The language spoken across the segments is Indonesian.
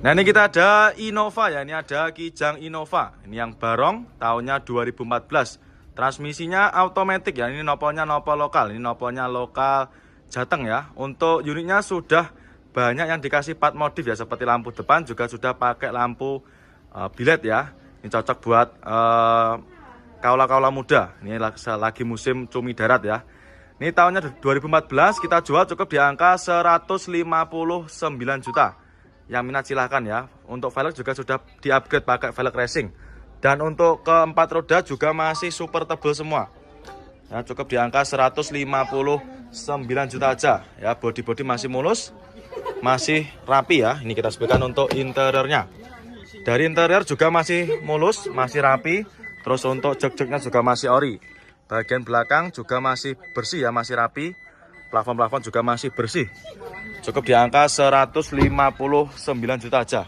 Nah ini kita ada Innova ya, ini ada Kijang Innova. Ini yang barong tahunnya 2014. Transmisinya automatic ya, ini nopolnya nopol lokal. Ini nopolnya lokal Jateng ya. Untuk unitnya sudah banyak yang dikasih part modif ya, seperti lampu depan juga sudah pakai lampu bilet ya. Ini cocok buat kaula-kaula muda. Ini lagi musim cumi darat ya. Ini tahunnya 2014, kita jual cukup di angka 159 juta. Yang minat silahkan ya. Untuk velg juga sudah di-upgrade pakai velg racing. Dan untuk keempat roda juga masih super tebal semua. Ya, cukup di angka 159 juta aja. Ya, body-body masih mulus, masih rapi ya. Ini kita sebutkan untuk interiornya. Dari interior juga masih mulus, masih rapi. Terus untuk jok-joknya juga masih ori. Bagian belakang juga masih bersih ya, masih rapi. Plafon-plafon juga masih bersih. Cukup di angka 159 juta aja.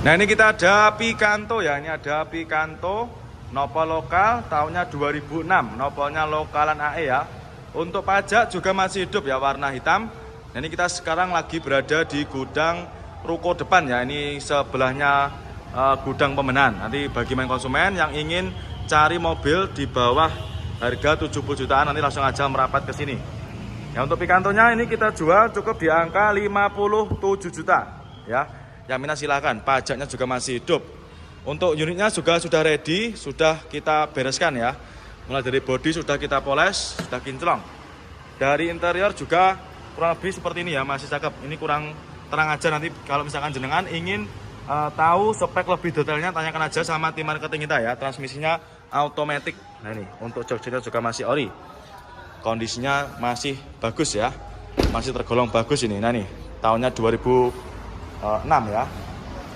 Nah ini kita ada Picanto ya. Ini ada Picanto nopol lokal tahunnya 2006. Nopolnya lokalan AE ya. Untuk pajak juga masih hidup ya, warna hitam. Nah ini kita sekarang lagi berada di gudang ruko depan ya. Ini sebelahnya gudang pemenan. Nanti bagi main konsumen yang ingin cari mobil di bawah harga 70 jutaan, nanti langsung aja merapat ke sini. Ya, untuk Picantonya ini kita jual cukup di angka 57 juta ya. Yang minat silahkan, pajaknya juga masih hidup. Untuk unitnya juga sudah ready, sudah kita bereskan ya. Mulai dari bodi sudah kita poles, sudah kinclong. Dari interior juga kurang lebih seperti ini ya, masih cakep. Ini kurang terang aja, nanti kalau misalkan jenengan ingin tahu spek lebih detailnya, tanyakan aja sama tim marketing kita ya. Transmisinya automatic. Nah ini untuk jok-joknya juga masih ori. Kondisinya masih bagus ya, masih tergolong bagus ini. Nah nih tahunnya 2006 ya.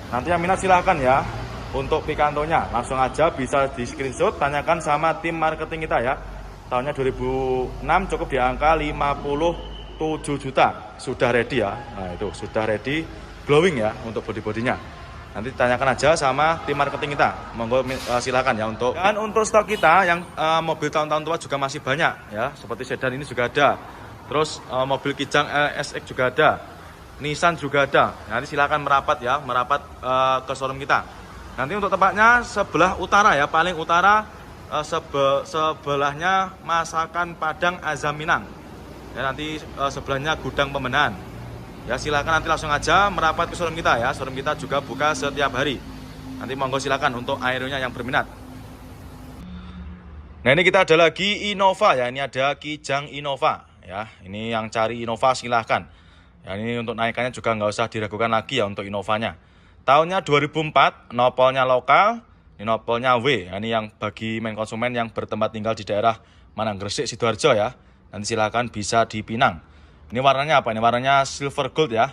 Nanti yang minat silahkan ya. Untuk Picantonya langsung aja bisa di screenshot, tanyakan sama tim marketing kita ya. Tahunnya 2006, cukup di angka 57 juta. Sudah ready ya. Nah itu sudah ready, glowing ya untuk body-bodinya. Nanti tanyakan aja sama tim marketing kita. Monggo silakan ya untuk. Dan untuk stok kita yang mobil tahun-tahun tua juga masih banyak ya. Seperti sedan ini juga ada. Terus mobil Kijang SX juga ada. Nissan juga ada. Nanti silakan merapat ya, merapat ke showroom kita. Nanti untuk tempatnya sebelah utara ya, paling utara sebelahnya Masakan Padang Azam Minang. Ya, nanti sebelahnya Gudang Pemenan. Ya silakan nanti langsung aja merapat ke showroom kita ya. Showroom kita juga buka setiap hari. Nanti monggo silakan untuk aeronya yang berminat. Nah ini kita ada lagi Innova ya. Ini ada Kijang Innova ya. Ini yang cari Innova silahkan. Ya ini untuk naikannya juga nggak usah diragukan lagi ya untuk Innovanya. Tahunnya 2004, nopolnya lokal. Ini nopolnya W. Ya, ini yang bagi main konsumen yang bertempat tinggal di daerah Manang Gresik, Sidoarjo ya. Nanti silakan bisa dipinang. Ini warnanya apa? Ini warnanya silver gold ya.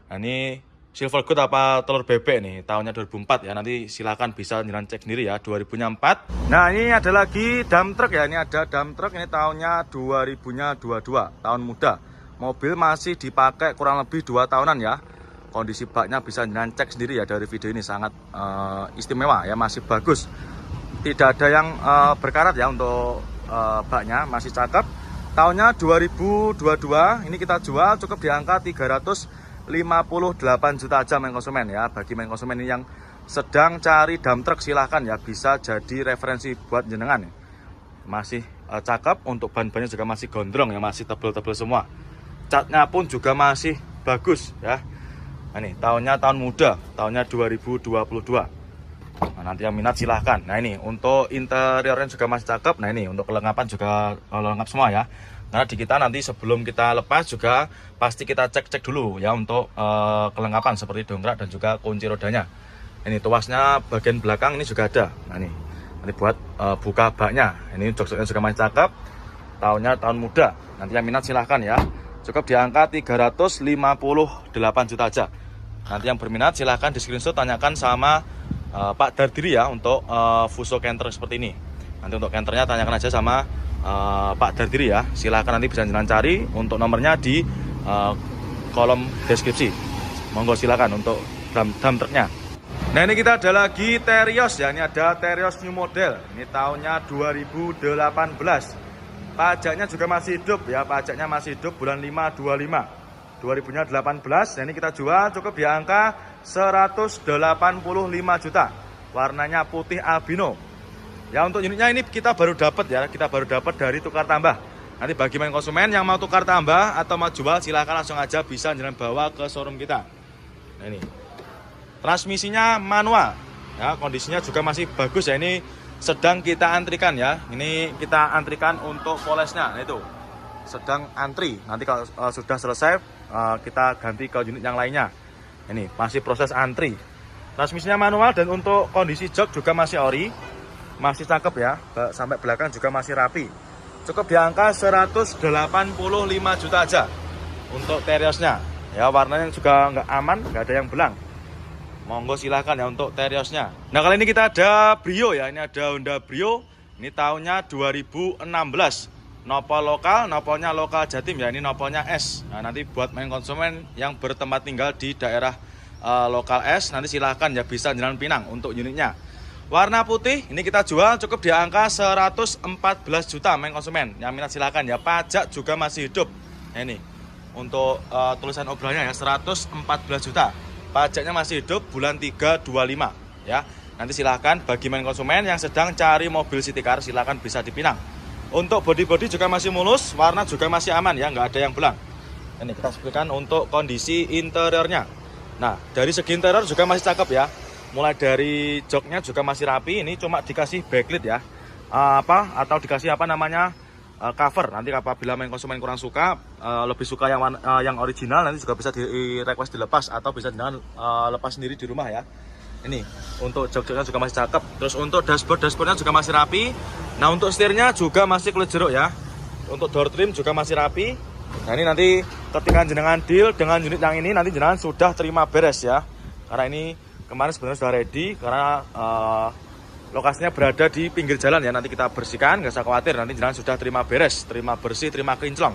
Nah, ini silver gold apa telur bebek nih. Tahunnya 2004 ya. Nanti silakan bisa jalan cek sendiri ya. 2004. Nah ini ada lagi dump truck ya. Ini ada dump truck. Ini tahunnya 2022. Tahun muda. Mobil masih dipakai kurang lebih 2 tahunan ya. Kondisi baknya bisa jalan cek sendiri ya. Dari video ini sangat istimewa ya. Masih bagus. Tidak ada yang berkarat ya untuk baknya. Masih cakep. Tahunnya 2022, ini kita jual cukup di angka 358 juta aja main konsumen ya. Bagi main konsumen ini yang sedang cari dump truck silahkan ya, bisa jadi referensi buat jenengan. Masih cakep, untuk ban-bannya juga masih gondrong ya, masih tebel-tebel semua. Catnya pun juga masih bagus ya. Nah, ini tahunnya tahun muda, tahunnya 2022. Nah, nanti yang minat silahkan. Nah ini untuk interiornya juga masih cakep. Nah ini untuk kelengkapan juga lengkap semua ya. Karena di kita nanti sebelum kita lepas juga pasti kita cek dulu ya untuk kelengkapan seperti dongkrak dan juga kunci rodanya. Ini tuasnya bagian belakang ini juga ada. Nah ini nanti buat buka baknya. Ini jok-joknya juga masih cakep. Tahunnya tahun muda. Nanti yang minat silahkan ya. Cukup di angka 358 juta aja. Nanti yang berminat silahkan di screenshot, tanyakan sama Pak Dardiri ya untuk Fuso Canter seperti ini. Nanti untuk canternya tanyakan aja sama Pak Dardiri ya. Silahkan nanti bisa jalan cari untuk nomornya di kolom deskripsi. Monggo silakan untuk dump truknya. Nah ini kita ada lagi Terios ya. Ini ada Terios new model. Ini tahunnya 2018. Pajaknya juga masih hidup ya. Pajaknya masih hidup bulan 5 2018. Nah ini kita jual cukup di angka 185 juta. Warnanya putih albino. Ya, untuk unitnya ini kita baru dapat ya, kita baru dapat dari tukar tambah. Nanti bagi main konsumen yang mau tukar tambah atau mau jual, silahkan langsung aja bisa jalan bawa ke showroom kita. Nah, ini transmisinya manual ya, kondisinya juga masih bagus ya. Ini sedang kita antrikan ya, ini kita antrikan untuk polesnya. Nah, itu sedang antri, nanti kalau sudah selesai kita ganti ke unit yang lainnya. Ini masih proses antri. Transmisinya manual dan untuk kondisi jok juga masih ori, masih cakep ya, sampai belakang juga masih rapi. Cukup di angka 185 juta aja untuk teriosnya ya. Warnanya juga nggak aman, nggak ada yang belang. Monggo silahkan ya untuk teriosnya. Nah, kali ini kita ada Brio ya, ini ada Honda Brio. Ini tahunnya 2016. Nopol lokal, nopolnya lokal Jatim ya, ini nopolnya S. Nah, nanti buat main konsumen yang bertempat tinggal di daerah lokal S, nanti silahkan ya bisa Jalan Pinang untuk unitnya. Warna putih, ini kita jual cukup di angka 114 juta main konsumen. Yang minat silahkan ya, pajak juga masih hidup. Nah, ini untuk tulisan obrolannya ya, 114 juta. Pajaknya masih hidup, bulan 3/25 ya. Nanti silahkan bagi main konsumen yang sedang cari mobil city car, silahkan bisa dipinang. Untuk body-body juga masih mulus, warna juga masih aman ya, nggak ada yang belang. Ini kita sebutkan untuk kondisi interiornya. Nah, dari segi interior juga masih cakep ya. Mulai dari joknya juga masih rapi, ini cuma dikasih backlit ya, atau dikasih cover. Nanti apabila main konsumen kurang suka, lebih suka yang original, nanti juga bisa di request dilepas atau bisa dengan lepas sendiri di rumah ya. Ini untuk jok-joknya juga masih cakep. Terus untuk dashboardnya juga masih rapi. Nah, untuk setirnya juga masih kulit jeruk ya. Untuk door trim juga masih rapi. Nah, ini nanti ketika jenengan deal dengan unit yang ini, nanti jenengan sudah terima beres ya. Karena ini kemarin sebenarnya sudah ready, karena lokasinya berada di pinggir jalan ya. Nanti kita bersihkan, nggak usah khawatir, nanti jenengan sudah terima beres, terima bersih, terima kinclong.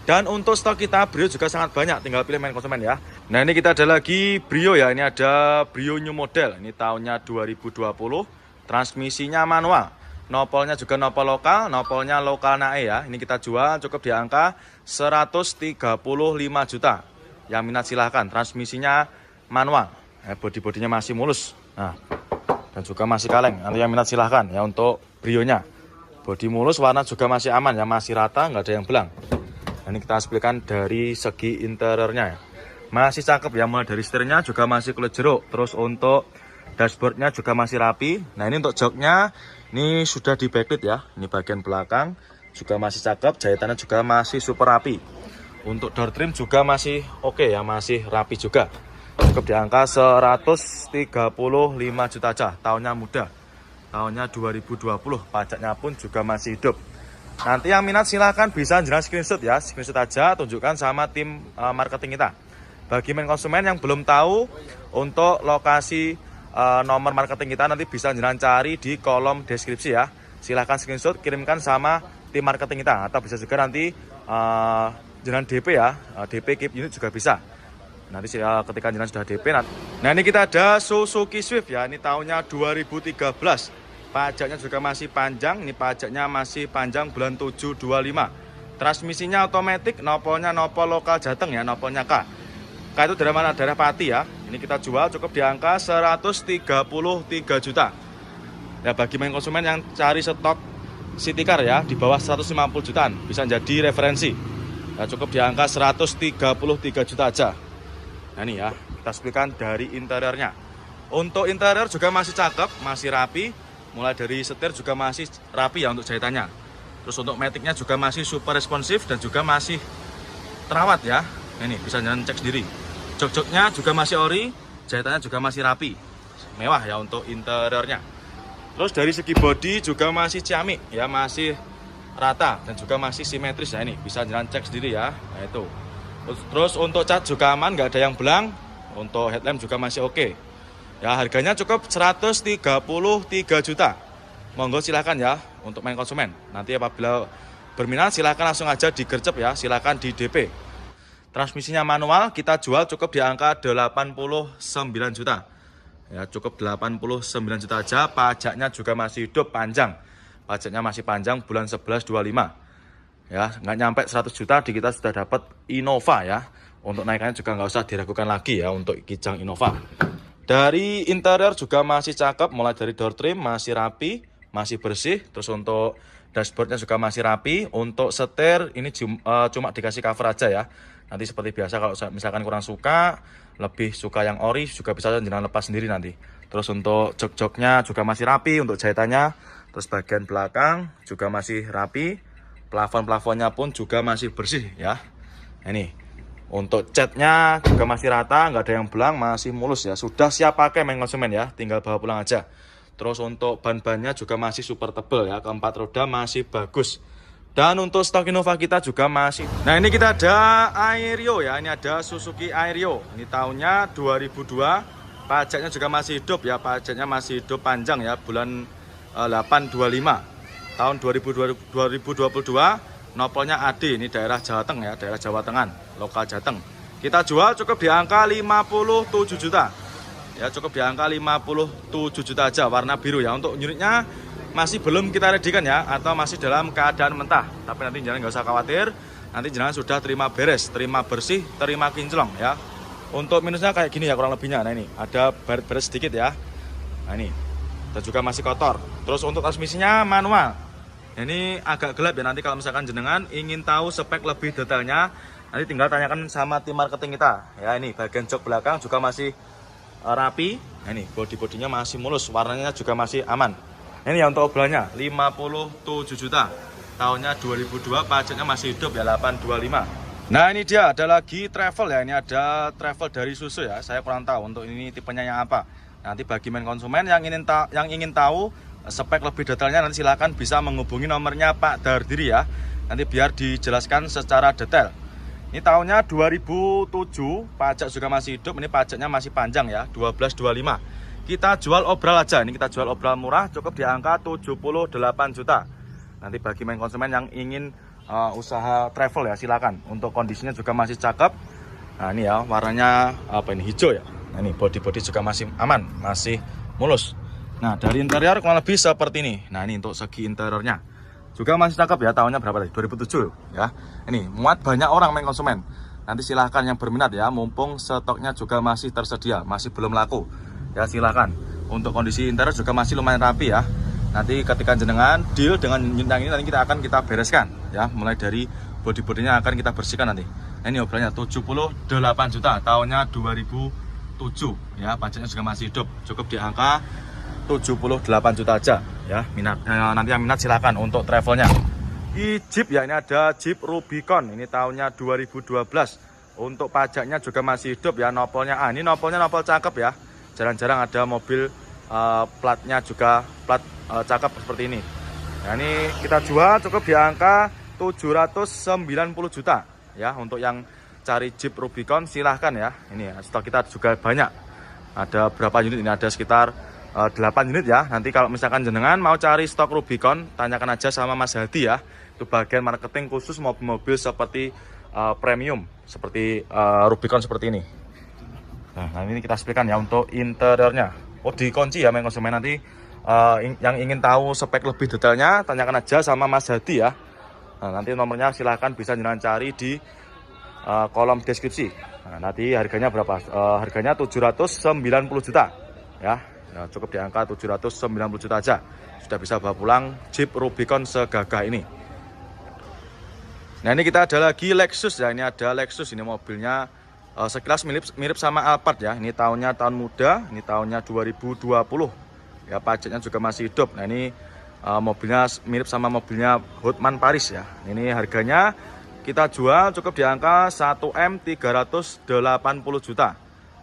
Dan untuk stok kita Brio juga sangat banyak, tinggal pilih main konsumen ya. Nah, ini kita ada lagi Brio ya, ini ada Brio new model, ini tahunnya 2020, transmisinya manual, nopolnya juga nopol lokal, nopolnya lokal nae ya. Ini kita jual cukup di angka 135 juta. Yang minat silahkan, transmisinya manual, body-bodinya masih mulus, nah, dan juga masih kaleng. Nanti yang minat silahkan ya untuk Brionya, body mulus, warna juga masih aman ya, masih rata, nggak ada yang belang. Ini kita hasilkan dari segi interiornya ya, masih cakep ya, mulai dari setirnya juga masih kulit jeruk. Terus untuk dashboardnya juga masih rapi. Nah, ini untuk joknya ini sudah di backlit ya, ini bagian belakang juga masih cakep, jahitannya juga masih super rapi. Untuk door trim juga masih oke ya, masih rapi juga. Cukup di angka 135 juta aja, tahunnya muda, tahunnya 2020, pajaknya pun juga masih hidup. Nanti yang minat silahkan bisa jenengan screenshot ya, screenshot aja, tunjukkan sama tim marketing kita. Bagi main konsumen yang belum tahu untuk lokasi nomor marketing kita, nanti bisa jenengan cari di kolom deskripsi ya. Silahkan screenshot, kirimkan sama tim marketing kita, atau bisa juga nanti jenengan DP ya, DP keep unit juga bisa. Nanti ketika jenengan sudah DP. Nah, ini kita ada Suzuki Swift ya, ini tahunnya 2013. Pajaknya juga masih panjang, ini pajaknya masih panjang, bulan 7/25. Transmisinya otomatis, nopolnya nopol lokal Jateng ya, nopolnya K. K itu dari mana? Daerah Pati ya. Ini kita jual cukup di angka 133 juta. Ya, bagi main konsumen yang cari stok city car ya, di bawah 150 jutaan, bisa jadi referensi. Ya, cukup di angka 133 juta aja. Nah, ini ya, kita sebutkan dari interiornya. Untuk interior juga masih cakep, masih rapi. Mulai dari setir juga masih rapi ya untuk jahitannya. Terus untuk maticnya juga masih super responsif dan juga masih terawat ya. Ini bisa jangan cek sendiri. Jok-joknya juga masih ori, jahitannya juga masih rapi. Mewah ya untuk interiornya. Terus dari segi body juga masih ciamik ya, masih rata dan juga masih simetris ya. Ini bisa jangan cek sendiri ya. Nah, itu. Terus untuk cat juga aman, nggak ada yang belang. Untuk headlamp juga masih oke. Ya, harganya cukup 133 juta. Monggo silahkan ya untuk main konsumen. Nanti apabila berminat silahkan langsung aja digercep ya, silahkan di DP. Transmisinya manual, kita jual cukup di angka 89 juta. Ya, cukup 89 juta aja. Pajaknya juga masih hidup panjang. Pajaknya masih panjang, bulan 11/25. Ya, nggak nyampe 100 juta di kita sudah dapat Innova ya. Untuk naikannya juga nggak usah diragukan lagi ya untuk Kijang Innova. Dari interior juga masih cakep, mulai dari door trim masih rapi, masih bersih. Terus untuk dashboardnya juga masih rapi. Untuk setir ini cuma dikasih cover aja ya. Nanti seperti biasa kalau misalkan kurang suka, lebih suka yang ori, juga bisa jenengan lepas sendiri nanti. Terus untuk jok-joknya juga masih rapi untuk jahitannya. Terus bagian belakang juga masih rapi. Plafon-plafonnya pun juga masih bersih ya. Ini untuk catnya juga masih rata, nggak ada yang belang, masih mulus ya. Sudah siap pakai main konsumen ya, tinggal bawa pulang aja. Terus untuk ban-bannya juga masih super tebal ya, keempat roda masih bagus. Dan untuk stok Innova kita juga masih. Nah ini kita ada Aerio ya, ini ada Suzuki Aerio. Ini tahunnya 2002, pajaknya juga masih hidup ya, pajaknya masih hidup panjang ya, bulan 8/25 tahun 2022. Nopolnya AD, ini daerah Jawa Tengah ya, daerah Jawa Tengah, lokal Jateng. Kita jual cukup di angka 57 juta. Ya, cukup di angka 57 juta aja, warna biru ya. Untuk unitnya masih belum kita readikan ya, atau masih dalam keadaan mentah. Tapi nanti jangan nggak usah khawatir, nanti jangan sudah terima beres, terima bersih, terima kinclong ya. Untuk minusnya kayak gini ya kurang lebihnya. Nah ini ada baret-baret sedikit ya. Nah ini, dan juga masih kotor. Terus untuk transmisinya manual. Ini agak gelap ya, nanti kalau misalkan jenengan ingin tahu spek lebih detailnya, nanti tinggal tanyakan sama tim marketing kita. Ya ini bagian jok belakang juga masih rapi. Nah, ini bodi-bodinya masih mulus, warnanya juga masih aman. Ini ya untuk obrolannya 57 juta. Tahunnya 2002, pajaknya masih hidup ya 825. Nah ini dia, ada lagi travel ya, ini ada travel dari Susu ya. Saya kurang tahu untuk ini tipenya yang apa. Nanti bagi main konsumen yang ingin tahu spek lebih detailnya, nanti silahkan bisa menghubungi nomornya Pak Dardiri ya. Nanti biar dijelaskan secara detail. Ini tahunnya 2007, pajak juga masih hidup, ini pajaknya masih panjang ya, 1225. Kita jual obral aja, ini kita jual obral murah, cukup di angka 78 juta. Nanti bagi main konsumen yang ingin usaha travel ya, silakan. Untuk kondisinya juga masih cakep. Nah ini ya, warnanya apa ini, hijau ya. Nah ini bodi-bodi juga masih aman, masih mulus. Nah dari interior kurang lebih seperti ini. Nah ini untuk segi interiornya juga masih cakep ya, tahunnya berapa tadi? 2007 ya. Ini muat banyak orang main konsumen. Nanti silahkan yang berminat ya, mumpung stoknya juga masih tersedia, masih belum laku ya, silahkan. Untuk kondisi interior juga masih lumayan rapi ya. Nanti ketika jenengan deal dengan unit yang ini, nanti kita bereskan ya, mulai dari bodi-bodinya akan kita bersihkan nanti. Nah, ini obrolannya 78 juta, tahunnya 2007 ya, pajaknya juga masih hidup, cukup di angka 78 juta aja ya. Nanti yang minat silakan untuk travelnya. Di Jeep ya, ini ada Jeep Rubicon, ini tahunnya 2012. Untuk pajaknya juga masih hidup ya, nopolnya ini nopolnya nopol cakep ya. Jarang-jarang ada mobil platnya juga plat cakep seperti ini. Nah ini kita jual cukup di angka 790 juta ya. Untuk yang cari Jeep Rubicon silahkan ya. Ini stok kita juga banyak. Ada berapa unit ini? Ada sekitar 8 unit ya. Nanti kalau misalkan jenengan mau cari stok Rubicon, tanyakan aja sama Mas Hadi ya. Itu bagian marketing khusus mobil-mobil seperti premium, seperti Rubicon seperti ini. Nah ini kita spesikan ya untuk interiornya. Oh dikunci ya main konsumen, nanti yang ingin tahu spek lebih detailnya tanyakan aja sama Mas Hadi ya. Nah, nanti nomornya silahkan bisa jenengan cari di kolom deskripsi. Nah, nanti harganya berapa? Harganya 790 juta ya. Nah, cukup di angka 790 juta aja. Sudah bisa bawa pulang Jeep Rubicon segagah ini. Nah ini kita ada lagi Lexus ya. Ini ada Lexus, ini mobilnya sekilas mirip sama Alphard ya. Ini tahunnya tahun muda, ini tahunnya 2020 ya, pajaknya juga masih hidup. Nah ini mobilnya mirip sama mobilnya Hotman Paris ya. Ini harganya kita jual cukup di angka 1M 380 juta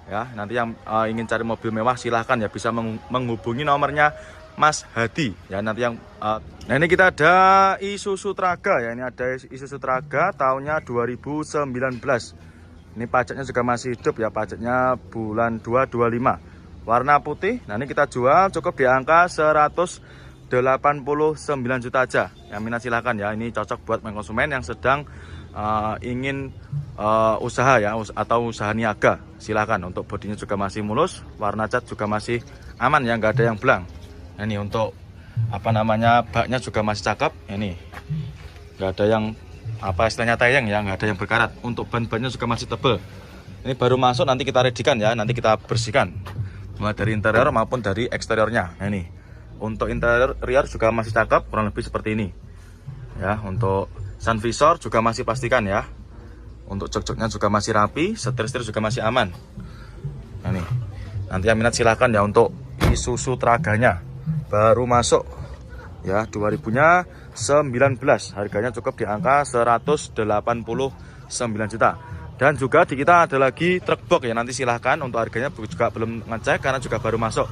ya. Nanti yang ingin cari mobil mewah silahkan ya, bisa menghubungi nomornya Mas Hadi ya. Nanti yang nah ini kita ada Isuzu Traga ya. Ini ada Isuzu Traga tahunnya 2019. Ini pajaknya juga masih hidup ya, pajaknya bulan 2/25, warna putih. Nah ini kita jual cukup di angka 189 juta aja. Yang minat silahkan ya, ini cocok buat main konsumen yang sedang ingin usaha ya, atau usaha niaga. Silahkan. Untuk bodinya juga masih mulus, warna cat juga masih aman ya, nggak ada yang belang. Nah, ini untuk apa namanya, baknya juga masih cakep. Ini nggak ada yang apa istilahnya tayang ya, nggak ada yang berkarat. Untuk ban-bannya juga masih tebal. Ini baru masuk, nanti kita readikan ya, nanti kita bersihkan. mulai dari interior maupun dari eksteriornya. Nah, ini untuk interior juga masih cakep, kurang lebih seperti ini ya. Untuk sun visor juga masih pastikan ya. Untuk jok-joknya juga masih rapi, setir-setir juga masih aman. Nah, ini nanti yang minat silahkan ya. Untuk Isuzu Traganya baru masuk ya, 2000-nya 19, harganya cukup di angka 189 juta. Dan juga di kita ada lagi truk box ya, nanti silahkan. Untuk harganya juga belum ngecek karena juga baru masuk.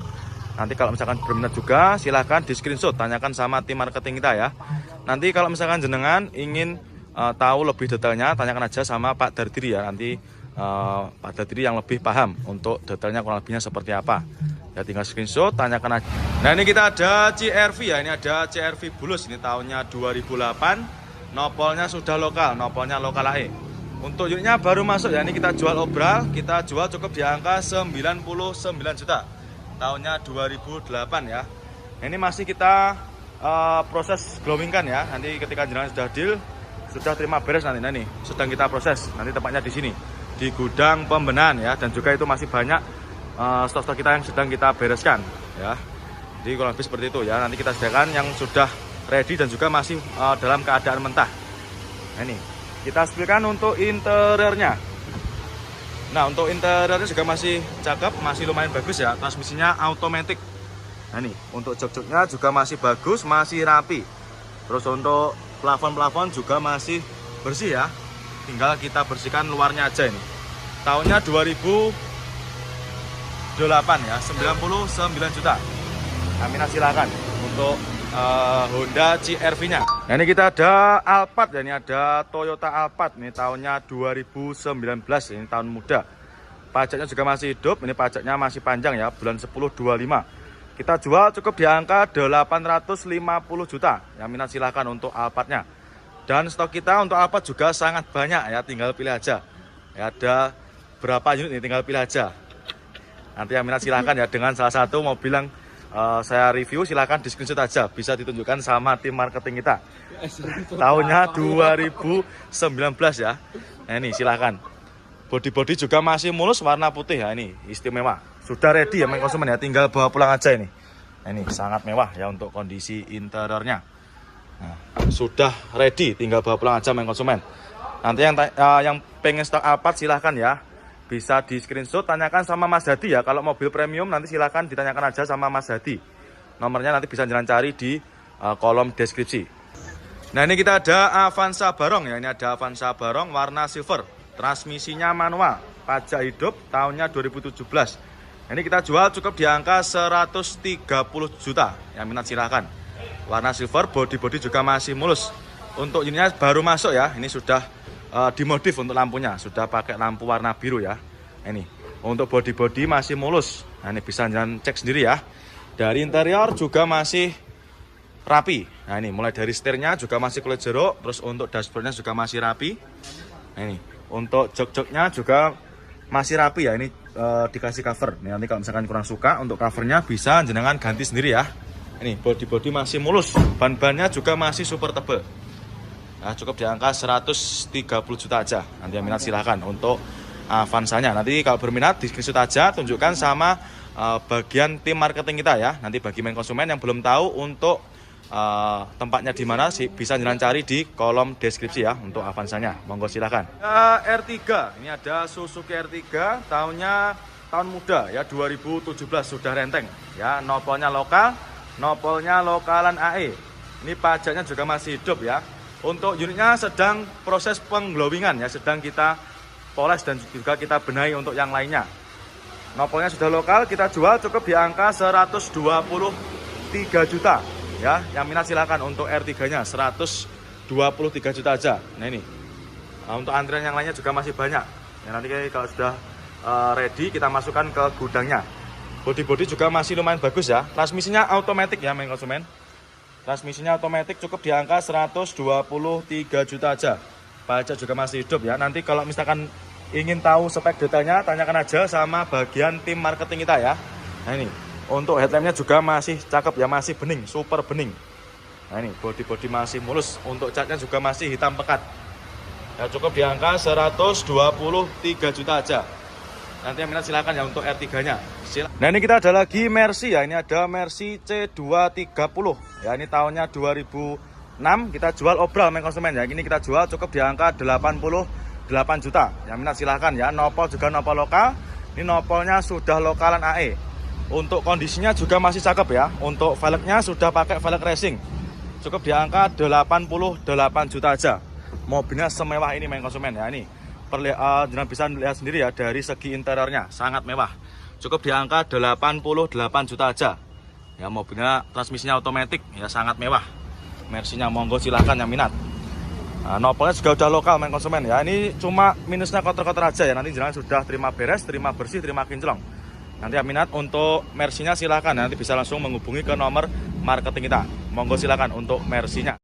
Nanti kalau misalkan berminat juga silahkan di screenshot, tanyakan sama tim marketing kita ya. Nanti kalau misalkan jenengan ingin tahu lebih detailnya, tanyakan aja sama Pak Dardiri ya. Nanti Pak Dardiri yang lebih paham untuk detailnya kurang lebihnya seperti apa. Ya tinggal screenshot, tanyakan aja. Nah, ini kita ada CR-V ya, ini ada CR-V Bulus, ini tahunnya 2008. Nopolnya sudah lokal, nopolnya lokal AE. Untuk unitnya baru masuk ya, ini kita jual obral, kita jual cukup di angka 99 juta. Tahunnya 2008 ya. Ini masih kita proses glowing kan ya. Nanti ketika jenengan sudah deal, sudah terima beres nanti. Nah, ini sedang kita proses. Nanti tempatnya di sini, di gudang pembenahan ya. Dan juga itu masih banyak stok-stok kita yang sedang kita bereskan ya. Jadi kurang lebih seperti itu ya. Nanti kita sediakan yang sudah ready dan juga masih dalam keadaan mentah. Nah, ini kita spill untuk interiornya. Nah, untuk interiornya juga masih cakep, masih lumayan bagus ya. Transmisinya automatic. Nah, ini untuk jok-joknya juga masih bagus, masih rapi. Terus untuk plafon-plafon juga masih bersih ya. Tinggal kita bersihkan luarnya aja ini. Tahunnya 2008 ya, 99 juta. Aminah silakan untuk Honda CR-V-nya. Nah, ini kita ada Alphard ya, ini ada Toyota Alphard. Ini tahunnya 2019, ini tahun muda. Pajaknya juga masih hidup, ini pajaknya masih panjang ya, bulan 10/25. Kita jual cukup di angka 850 juta. Yang minat silahkan untuk Alphard-nya. Dan stok kita untuk Alphard juga sangat banyak ya, tinggal pilih aja. Ya, ada berapa unit ini, tinggal pilih aja. Nanti yang minat silahkan ya, dengan salah satu mobil yang saya review, silahkan di screenshot aja, bisa ditunjukkan sama tim marketing kita. Tahunnya 2019 ya. Nah, ini silahkan. Body juga masih mulus, warna putih ya, ini istimewa. Sudah ready ya main konsumen ya, tinggal bawa pulang aja ini. Nah, ini sangat mewah ya untuk kondisi interiornya. Nah, sudah ready, tinggal bawa pulang aja main konsumen. Nanti yang pengen stok Alphard silahkan ya, bisa di screenshot, tanyakan sama Mas Hadi ya. Kalau mobil premium nanti silahkan ditanyakan aja sama Mas Hadi. Nomornya nanti bisa jalan cari di kolom deskripsi. Nah, ini kita ada Avanza Barong ya. Ini ada Avanza Barong warna silver. Transmisinya manual, pajak hidup, tahunnya 2017. Ini kita jual cukup di angka 130 juta. Yang minat silahkan. Warna silver, body juga masih mulus. Untuk unitnya baru masuk ya. Ini sudah dimodif untuk lampunya, sudah pakai lampu warna biru ya. Ini untuk body masih mulus. Nah, ini bisa jangan cek sendiri ya. Dari interior juga masih rapi. Nah, ini mulai dari setirnya juga masih kulit jeruk. Terus untuk dashboardnya juga masih rapi. Nah, ini untuk jok-joknya juga masih rapi ya. Ini dikasih cover. Nanti kalau misalkan kurang suka untuk covernya bisa jenengan ganti sendiri ya. Ini body masih mulus. Ban-bannya juga masih super tebal. Nah, cukup di angka 130 juta aja. Nanti yang minat silahkan untuk Avanzanya. Nanti kalau berminat di screenshot aja, tunjukkan sama bagian tim marketing kita ya. Nanti bagi main konsumen yang belum tahu untuk tempatnya di mana sih, bisa jalan cari di kolom deskripsi ya untuk Avanzanya. Monggo silahkan. R3, ini ada Suzuki R3, tahun muda ya, 2017, sudah renteng ya. Nopolnya lokal, nopolnya lokalan AE. Ini pajaknya juga masih hidup ya. Untuk unitnya sedang proses pengglowingan ya, sedang kita poles dan juga kita benahi untuk yang lainnya. Nopolnya sudah lokal, kita jual cukup di angka 123 juta ya. Yang minat silakan untuk R3-nya 123 juta aja. Nah, ini untuk antrian yang lainnya juga masih banyak ya. Nanti kalau sudah ready kita masukkan ke gudangnya. Body juga masih lumayan bagus ya. Transmisinya automatic ya main konsumen. Transmisinya otomatis, cukup di angka 123 juta aja. Pajak juga masih hidup ya. Nanti kalau misalkan ingin tahu spek detailnya, tanyakan aja sama bagian tim marketing kita ya. Nah, ini untuk headlampnya juga masih cakep ya, masih bening, super bening. Nah, ini body masih mulus. Untuk catnya juga masih hitam pekat ya, cukup di angka 123 juta aja. Nanti yang minat silakan ya untuk R3-nya. Nah ini kita ada lagi Mercy ya, ini ada Mercy C230 ya, ini tahunnya 2006, kita jual obral main konsumen ya. Ini kita jual cukup di angka 88 juta. Yang minat silahkan ya. Nopol juga nopol lokal. Ini nopolnya sudah lokalan AE. Untuk kondisinya juga masih cakep ya. Untuk velgnya sudah pakai velg racing. Cukup di angka 88 juta aja. Mobilnya semewah ini main konsumen ya. Ini jangan bisa lihat sendiri ya dari segi interiornya, sangat mewah. Cukup di angka 88 juta aja. Ya mobilnya transmisinya otomatis ya, sangat mewah. Mercy-nya monggo silahkan yang minat. Nah, nopolnya juga udah lokal main konsumen ya. Ini cuma minusnya kotor-kotor aja ya. Nanti jangan sudah terima beres, terima bersih, terima kinclong. Nanti yang minat untuk Mercy-nya silahkan. Nanti bisa langsung menghubungi ke nomor marketing kita. Monggo silahkan untuk Mercy-nya.